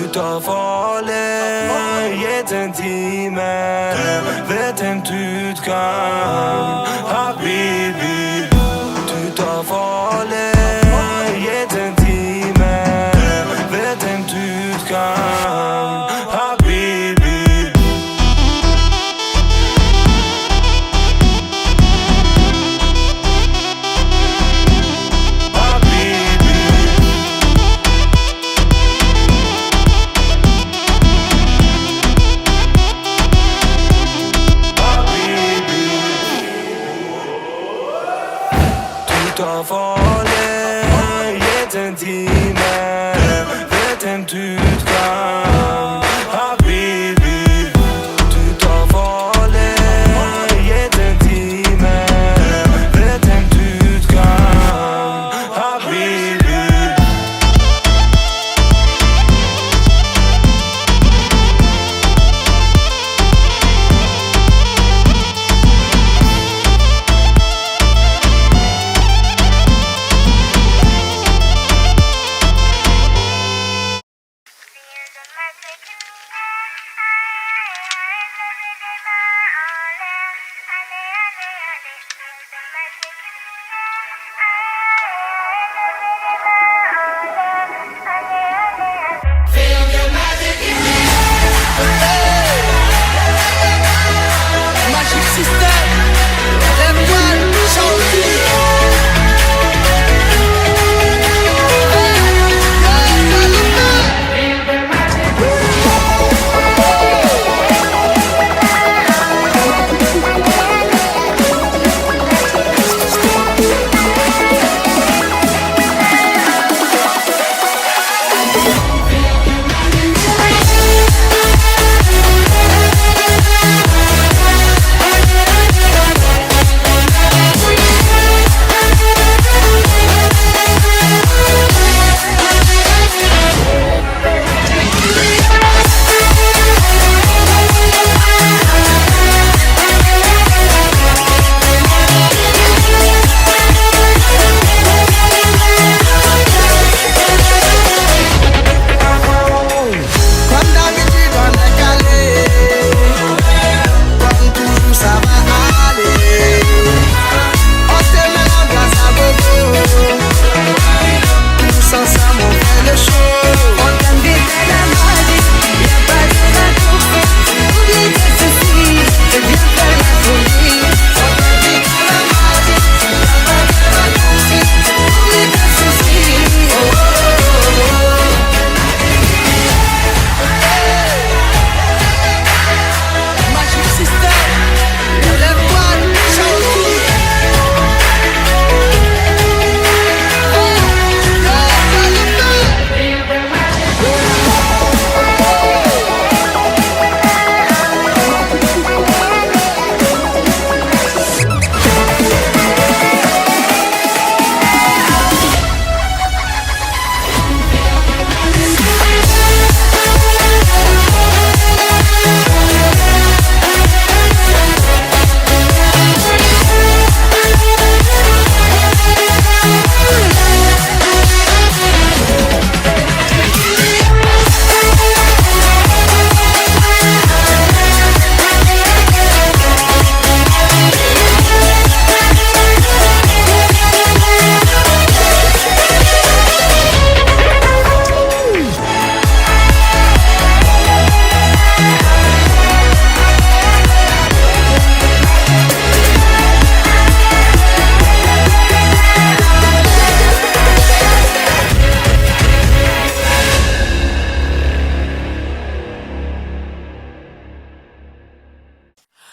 utav farlig. Gitt en time, vet en utgang. Habibi, du tar farlig. Gitt en time, vet en utgang. Habibi. Utav farlig, gitt en time, vet en utgang. Habibi, du tar farlig, gitt en time, vet en utgang. Habibi.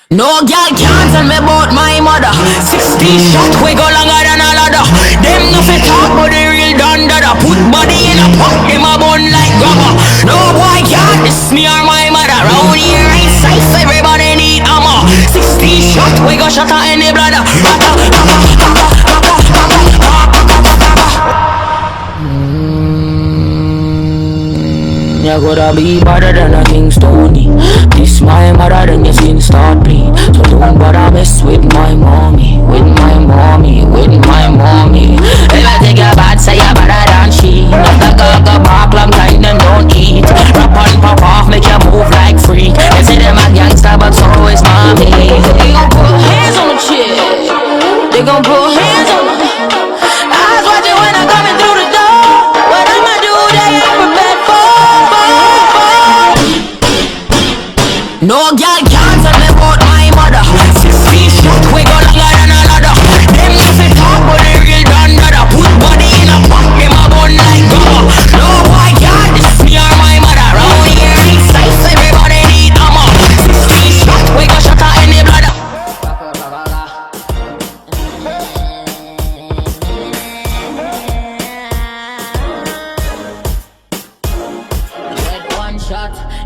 No girl can't tell me about my mother. 16 shot we go longer than a ladder. Them no fit talk but the real done dada. Put body in a pot, them a bun like rubber. No boy can't diss me or my mother. Round here ain't safe, everybody need armor. 16 shot we go shot her in the bladder. You gotta be better than a King Stony. This my mother, then your skin start bleed. So don't bother mess with my mommy, with my mommy, with my mommy. If I take your bad, say you're better than she. Not the gaga bark, long time them don't eat. they gon' put hands on me. Eyes watching when I'm coming through the door. What I'ma do, they ain't prepared for. No girl can't tell me about my mother. 16 shot, we go longer than a ladder. Them nothing talk, but they real done dada. Put body in a pot, them a bun like gummer. No boy can't diss me or my mother. Round here ain't safe, everybody need armor. 16 shot, we go shut out any bladder.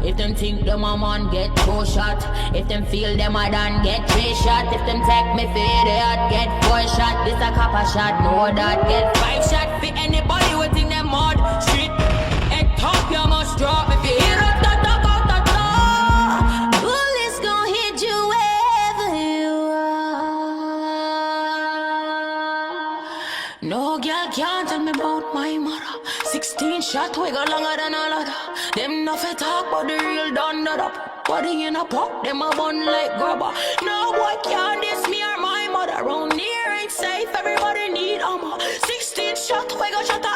If them think them a man, get 2 shot. If them feel them a done, get 3 shot. If them take me for idiot, get 4 shot. This a copper shot, know that. Get 5 shot for anybody who think them mud. Street, head top, you must drop. If you hear a ta-ta-ta-ta-ta, bullets gon' hit you wherever you are. No girl can't tell me about my mother. 16 shot, we go longer than a ladder. Them nothing talk, but the real done that up. Body in a pot, them a bun like grabber. No boy can't diss me or my mother. Round here ain't safe, everybody need armor. 16 shot, we go shut up.